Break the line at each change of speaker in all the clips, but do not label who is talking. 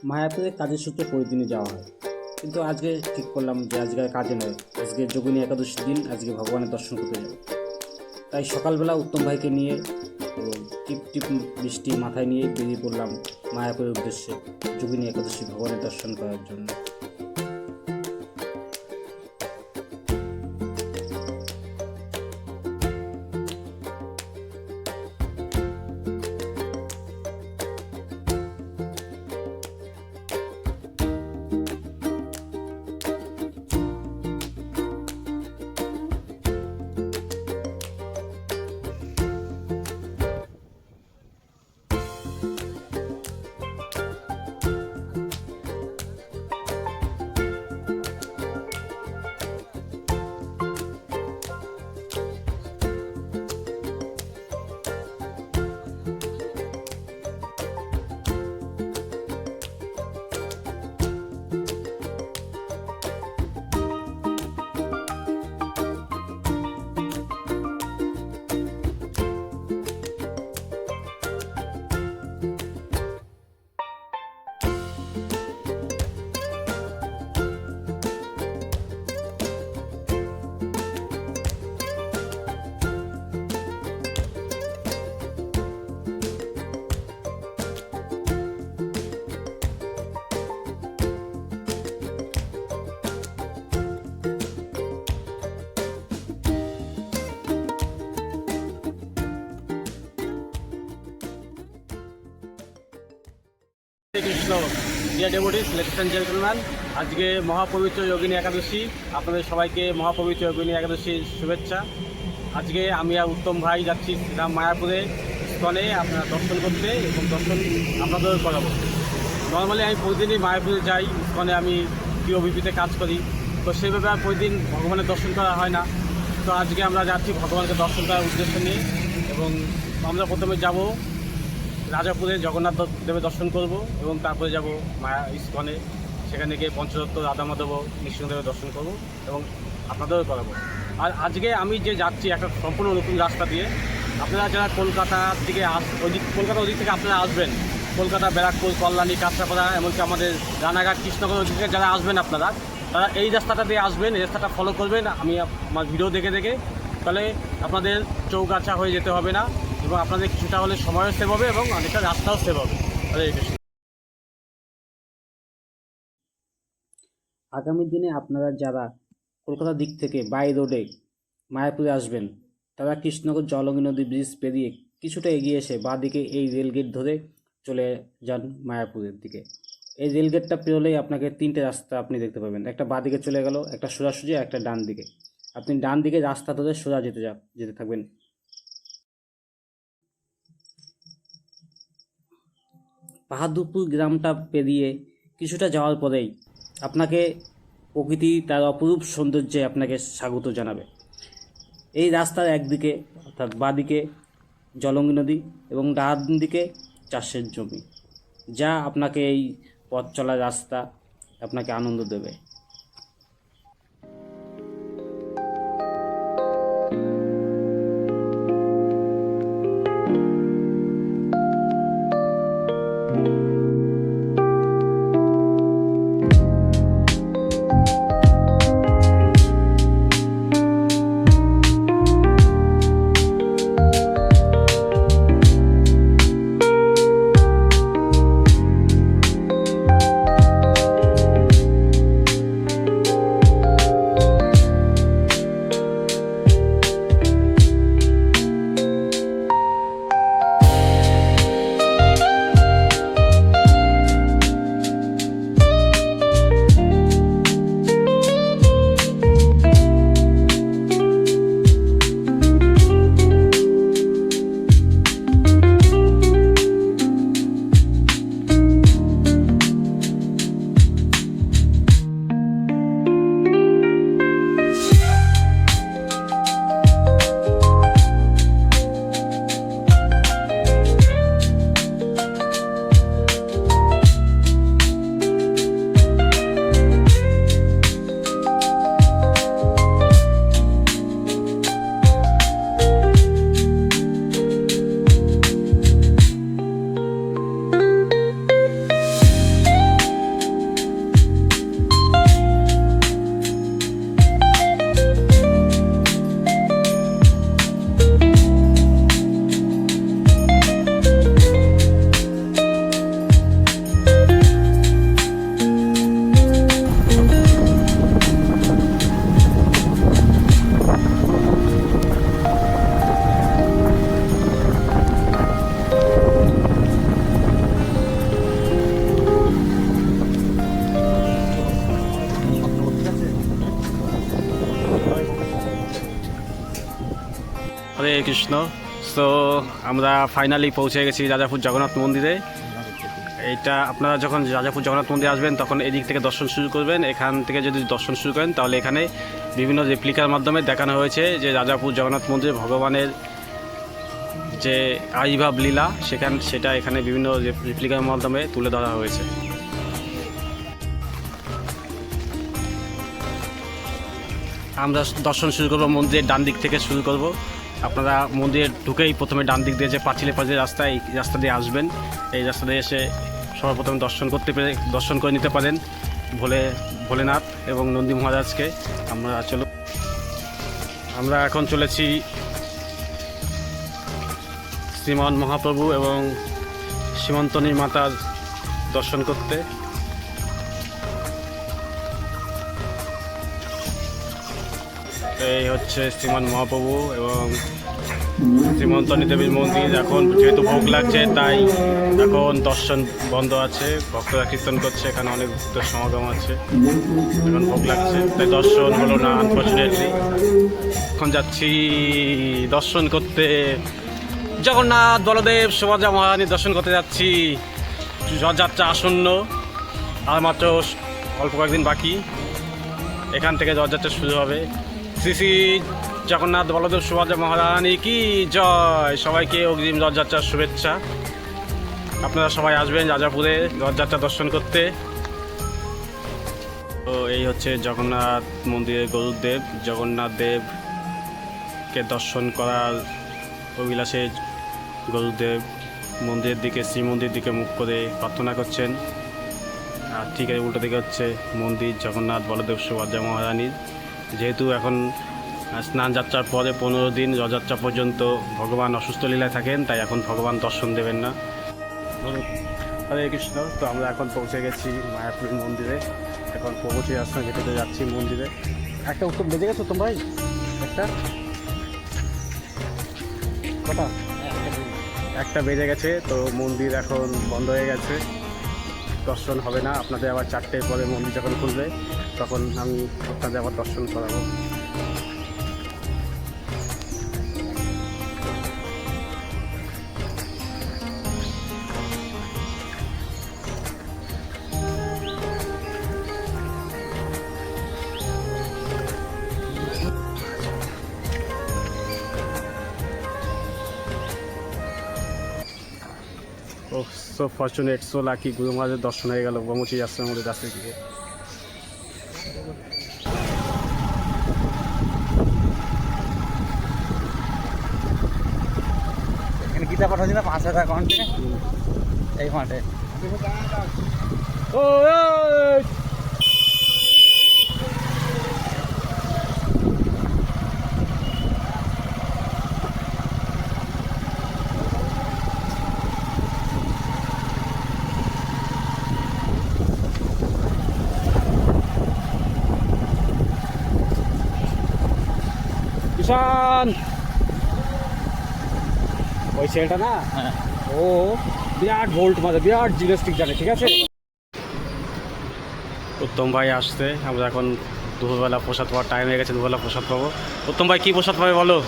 মায়াপুরে কাজের সূত্রে প্রতিদিনই যাওয়া হয়, কিন্তু আজকে ঠিক করলাম যে আজকে আর কাজে নয়, আজকে যোগিনী একাদশীর দিন, আজকে ভগবানের দর্শন করতে যাব। তাই সকালবেলা উত্তম ভাইকে নিয়ে এবং টিপ টিপ বৃষ্টি মাথায় নিয়ে বেরিয়ে পড়লাম মায়াপুরের উদ্দেশ্যে যোগিনী একাদশী ভগবানের দর্শন করার জন্য।
Krishna dear devotees, ladies and gentleman, আজকে মহাপবিত্র যোগিনী একাদশী। আপনাদের সবাইকে মহাপবিত্র যোগিনী একাদশীর শুভেচ্ছা। আজকে আমি আর উত্তম ভাই যাচ্ছি শ্রীরাম মায়াপুরে ইস্কনে আপনারা দর্শন করতে এবং দর্শন আপনাদের করাবো। নর্মালি আমি প্রতিদিনই মায়াপুরে যাই, ইস্কনে আমি পিওভিপিতে কাজ করি, তো সেইভাবে আর প্রতিদিন ভগবানের দর্শন করা হয় না। তো আজকে আমরা যাচ্ছি ভগবানকে দর্শন করার উদ্দেশ্য নিয়ে, এবং আমরা প্রথমে যাব রাজাপুরে জগন্নাথ দেবের দর্শন করব এবং তারপরে যাব মায়া ইস্কনে, সেখানে গিয়ে পঞ্চরত্ন রাধা মাধব নৃসিংহদেবের দর্শন করব এবং আপনাদেরও করাবো। আর আজকে আমি যে যাচ্ছি একটা সম্পূর্ণ নতুন রাস্তা দিয়ে। আপনারা যারা কলকাতার দিকে কলকাতা ওদিক থেকে আপনারা আসবেন, কলকাতা, ব্যারাকপুর, কল্যাণী, কাঁচরাপাড়া, এমনকি আমাদের রানাঘাট, কৃষ্ণনগর ওদিক থেকে যারা আসবেন আপনারা, তারা এই রাস্তাটা দিয়ে আসবেন, এই রাস্তাটা ফলো করবেন। আমি আমার ভিডিও দেখে দেখে, তাহলে আপনাদের চৌগাছা হয়ে যেতে হবে না এবং আপনাদের কিছুটা হলে সময়ও সেভ হবে এবং অনেকটা রাস্তাও সেভ হবে। হরে কৃষ্ণ।
আগামী দিনে আপনারা যারা কলকাতার দিক থেকে বাই রোডে মায়াপুরে আসবেন, তারা কৃষ্ণনগর জলঙ্গি নদী ব্রিজ পেরিয়ে কিছুটা এগিয়ে এসে বাঁ দিকে এই রেলগেট ধরে চলে যান মায়াপুরের দিকে। এই রেলগেটটা পেরোলেই আপনাকে তিনটে রাস্তা আপনি দেখতে পাবেন, একটা বাঁ দিকে চলে গেল, একটা সোজাসুজি, একটা ডান দিকে। আপনি ডান দিকে রাস্তা ধরে সোজা যেতে থাকবেন। বাহাদুরপুর গ্রামটা পেরিয়ে কিছুটা যাওয়ার পরেই আপনাকে প্রকৃতি তার অপরূপ সৌন্দর্যে আপনাকে স্বাগত জানাবে। এই রাস্তার একদিকে অর্থাৎ বাঁদিকে জলঙ্গি নদী এবং ডান দিকে চাষের জমি, যা আপনাকে এই পথ চলার রাস্তা আপনাকে আনন্দ দেবে।
কৃষ্ণ। সো আমরা ফাইনালি পৌঁছে গেছি রাজাপুর জগন্নাথ মন্দিরে। এইটা আপনারা যখন রাজাপুর জগন্নাথ মন্দিরে আসবেন তখন এদিক থেকে দর্শন শুরু করবেন। এখান থেকে যদি দর্শন শুরু করেন তাহলে এখানে বিভিন্ন রেপ্লিকার মাধ্যমে দেখানো হয়েছে যে রাজাপুর জগন্নাথ মন্দিরে ভগবানের যে আবির্ভাব লীলা সেটা এখানে বিভিন্ন রেপ্লিকার মাধ্যমে তুলে ধরা হয়েছে। আমরা দর্শন শুরু করবো মন্দিরের ডান দিক থেকে শুরু করব। আপনারা মন্দিরে ঢুকেই প্রথমে ডান দিক দিয়ে যে পাঁচিলে রাস্তা, এই রাস্তা দিয়ে আসবেন। এই রাস্তা দিয়ে এসে সর্বপ্রথম দর্শন করে নিতে পারেন ভোলেনাথ এবং নন্দী মহারাজকে। আমরা এখন চলেছি শ্রীমান মহাপ্রভু এবং সীমন্তনী মাতার দর্শন করতে। এই হচ্ছে শ্রীমান মহাপ্রভু এবং শ্রীমন্তনী দেবীর মন্দির। এখন যেহেতু ভোগ লাগছে তাই এখন দর্শন বন্ধ আছে, ভক্তরা কীর্তন করছে, এখানে অনেক ভক্তের সমাগম আছে, এখন ভোগ লাগছে তাই দর্শন হলো না আনফর্চুনেটলি। এখন যাচ্ছি দর্শন করতে, জগন্নাথ বলদেব সুভদ্রা মহারানীর দর্শন করতে যাচ্ছি। রথযাত্রা আসন্ন, আর মাত্র অল্প কয়েকদিন বাকি, এখান থেকে রথযাত্রা শুরু হবে। শ্রী শ্রী জগন্নাথ বলদেব সুভদ্রা মহারানী কি জয়। সবাইকে অগ্রিম রথযাত্রার শুভেচ্ছা। আপনারা সবাই আসবেন রাজাপুরে রথযাত্রা দর্শন করতে। তো এই হচ্ছে জগন্নাথ মন্দিরের গরুদেব। জগন্নাথ দেবকে দর্শন করার অভিলাষে গরুদেব মন্দিরের দিকে, শ্রীমন্দিরের দিকে মুখ করে প্রার্থনা করছেন। আর ঠিক আছে উল্টো দিকে হচ্ছে মন্দির জগন্নাথ বলদেব সুভদ্রা মহারানীর। যেহেতু এখন স্নান যাত্রার পরে 15 দিন রথযাত্রা পর্যন্ত ভগবান অসুস্থ লীলায় থাকেন, তাই এখন ভগবান দর্শন দেবেন না। হরে কৃষ্ণ। তো আমরা এখন পৌঁছে গেছি মায়াপুর মন্দিরে। এখন প্রভুটি আসনে যেতে যাচ্ছি মন্দিরে। একটা উত্তম বেজে গেছে উত্তম ভাই, একটা বেজে গেছে। তো মন্দির এখন বন্ধ হয়ে গেছে, দর্শন হবে না। আপনাদের আবার 4টের পরে মন্দির যখন খুলবে তখন আমি আপনাদের আবার দর্শন করাবো। ও সো ফর্চুনেট, সো লাকি, গুরু মহারাজের দর্শন হয়ে গেল ব্রহ্মচি আশ্রমের মধ্যে রাস্তা দিকে।
এখানে গীতা পাঠ হচ্ছে না 5,000 অ্যাকাউন্টে এই মাঠে।
ও কিষান, ওই ছেলেটা না, ও বিরাট ভোল্ট মাঝে বিরাট জিমন্যাস্টিক জানে, ঠিক আছে। উত্তম ভাই আসতে, আমরা এখন দুপুরবেলা প্রসাদ পাওয়ার টাইম হয়ে গেছে, দুপুরবেলা প্রসাদ পাবো। উত্তম ভাই কী প্রসাদ পাবে বলো?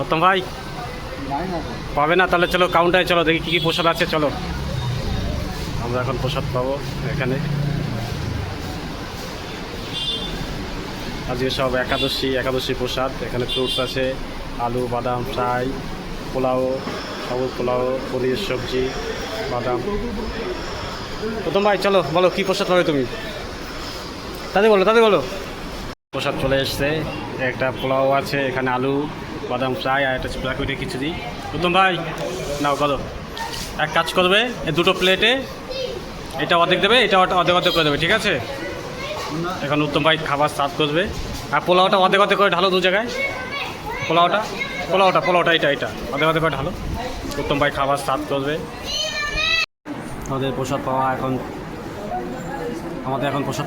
উত্তম ভাই পাবে না? তাহলে চলো কাউন্টারে চলো, দেখি কী কী প্রসাদ আছে, চলো। আমরা এখন প্রসাদ পাবো এখানে। আজকে সব একাদশী প্রসাদ। এখানে ফ্রুটস আছে, আলু, বাদাম, ফ্রাই, পোলাও, সবুজ পোলাও, পনির সবজি, বাদাম। প্রথম ভাই চলো বলো কী প্রসাদ পাবে তুমি, তাদের বলো। প্রসাদ চলে এসছে, একটা পোলাও আছে, এখানে আলু, বাদাম ফ্রাই আর একটা প্রাকৃতিক খিচুড়ি। প্রথম ভাই নাও বলো। এক কাজ করবে, এই দুটো প্লেটে এটা অর্ধেক দেবে, এটা অর্ধেক করে দেবে, ঠিক আছে। এখন উত্তম ভাই খাবার সার্ভ করবে। আর পোলাওটা অর্ধেক করে ঢালো দু জায়গায়। পোলাওটা এটা অর্ধেক করে ঢালো। উত্তম ভাই খাবার সার্ভ করবে। আমাদের প্রসাদ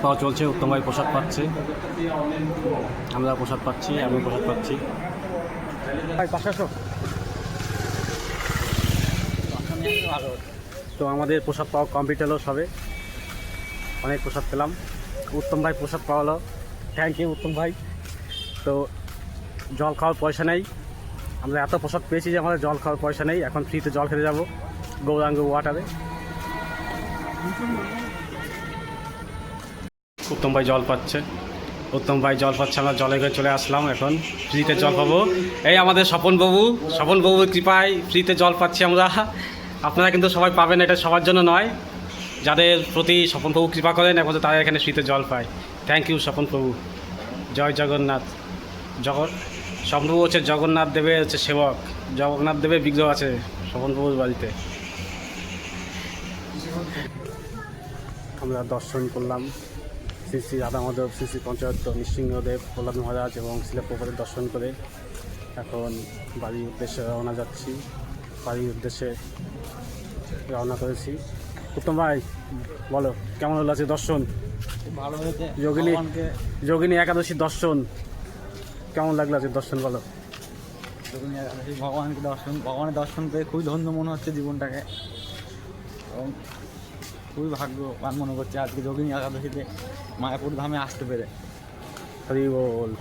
পাওয়া চলছে। উত্তম ভাই প্রসাদ পাচ্ছে, আমরা প্রসাদ পাচ্ছি, আমি প্রসাদ পাচ্ছি। ভাই পাশে আসো। তো আমাদের প্রসাদ পাওয়া কমপ্লিট হলো সবে, অনেক প্রসাদ পেলাম। উত্তম ভাই প্রসাদ পাওয়ালো, থ্যাংক ইউ উত্তম ভাই। তো জল খাওয়ার পয়সা নেই, আমরা এত প্রসাদ পেয়েছি যে আমাদের জল খাওয়ার পয়সা নেই, এখন ফ্রিতে জল খেতে যাবো গৌরাঙ্গ ওয়াটারে। উত্তম ভাই জল পাচ্ছে, আমরা জলে করে চলে আসলাম, এখন ফ্রিতে জল পাবো। এই আমাদের স্বপনবাবুর কৃপায় ফ্রিতে জল পাচ্ছি আমরা। আপনারা কিন্তু সবাই পাবেন, এটা সবার জন্য নয়, যাদের প্রতি স্বপনবাবু কৃপা করেন এখন তারা এখানে ফ্রিতে জল পায়। থ্যাংক ইউ স্বপনবাবু, জয় জগন্নাথ। স্বপনবাবু হচ্ছে জগন্নাথ দেবের হচ্ছে সেবক, জগন্নাথ দেবের বিগ্রহ আছে স্বপনবাবুর বাড়িতে। আমরা দর্শন করলাম শ্রী শ্রী রাধা মাধব, শ্রী শ্রী পঞ্চায়েত নৃসিংহদেব, প্রহ্লাদ মহারাজ এবং শিলাপ্রপাতের দর্শন করে এখন বাড়ির উদ্দেশ্যে রওনা করেছি। উত্তম ভাই বলো কেমন হলো আছে দর্শন?
ভালো হয়েছে।
যোগিনী একাদশী দর্শন কেমন লাগলো আছে দর্শন বলো?
ভগবানের দর্শন পেয়ে খুবই ধন্য মনে হচ্ছে জীবনটাকে, এবং খুবই ভাগ্যবান মনে করছে আজকে যোগিনী একাদশীতে মায়াপুর ধামে আসতে পেরে।
হরি বল।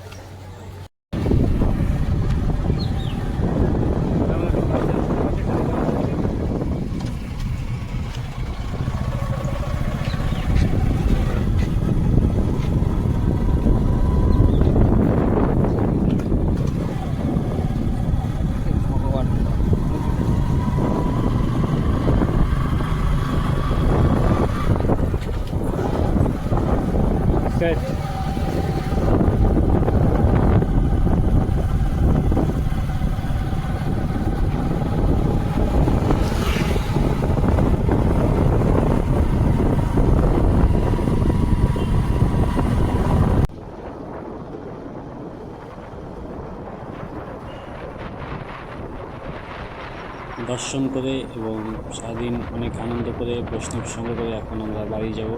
ভগবান
সেট
দর্শন করে এবং সারাদিন অনেক আনন্দ করে বৈষ্ণব সঙ্গ করে এখন আমরা বাড়ি যাব।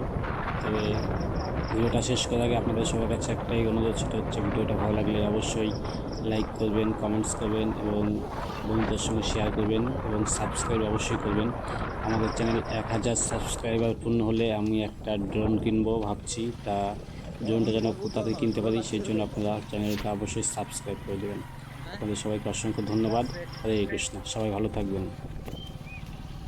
তবে ভিডিওটা শেষ করার আগে আপনাদের সবার কাছে একটাই অনুরোধ, সেটা হচ্ছে ভিডিওটা ভালো লাগলে অবশ্যই লাইক করবেন, কমেন্টস করবেন এবং বন্ধুদের সঙ্গে শেয়ার করবেন এবং সাবস্ক্রাইব অবশ্যই করবেন। আমাদের চ্যানেল 1000 সাবস্ক্রাইবার পূর্ণ হলে আমি একটা ড্রোন কিনবো ভাবছি, তা ড্রোনটা যেন খুব তাড়াতাড়ি কিনতে পারি সেই জন্য আপনারা চ্যানেলটা অবশ্যই সাবস্ক্রাইব করে দেবেন। আপনাদের সবাইকে অসংখ্য ধন্যবাদ। হরে কৃষ্ণ, সবাই ভালো থাকবেন।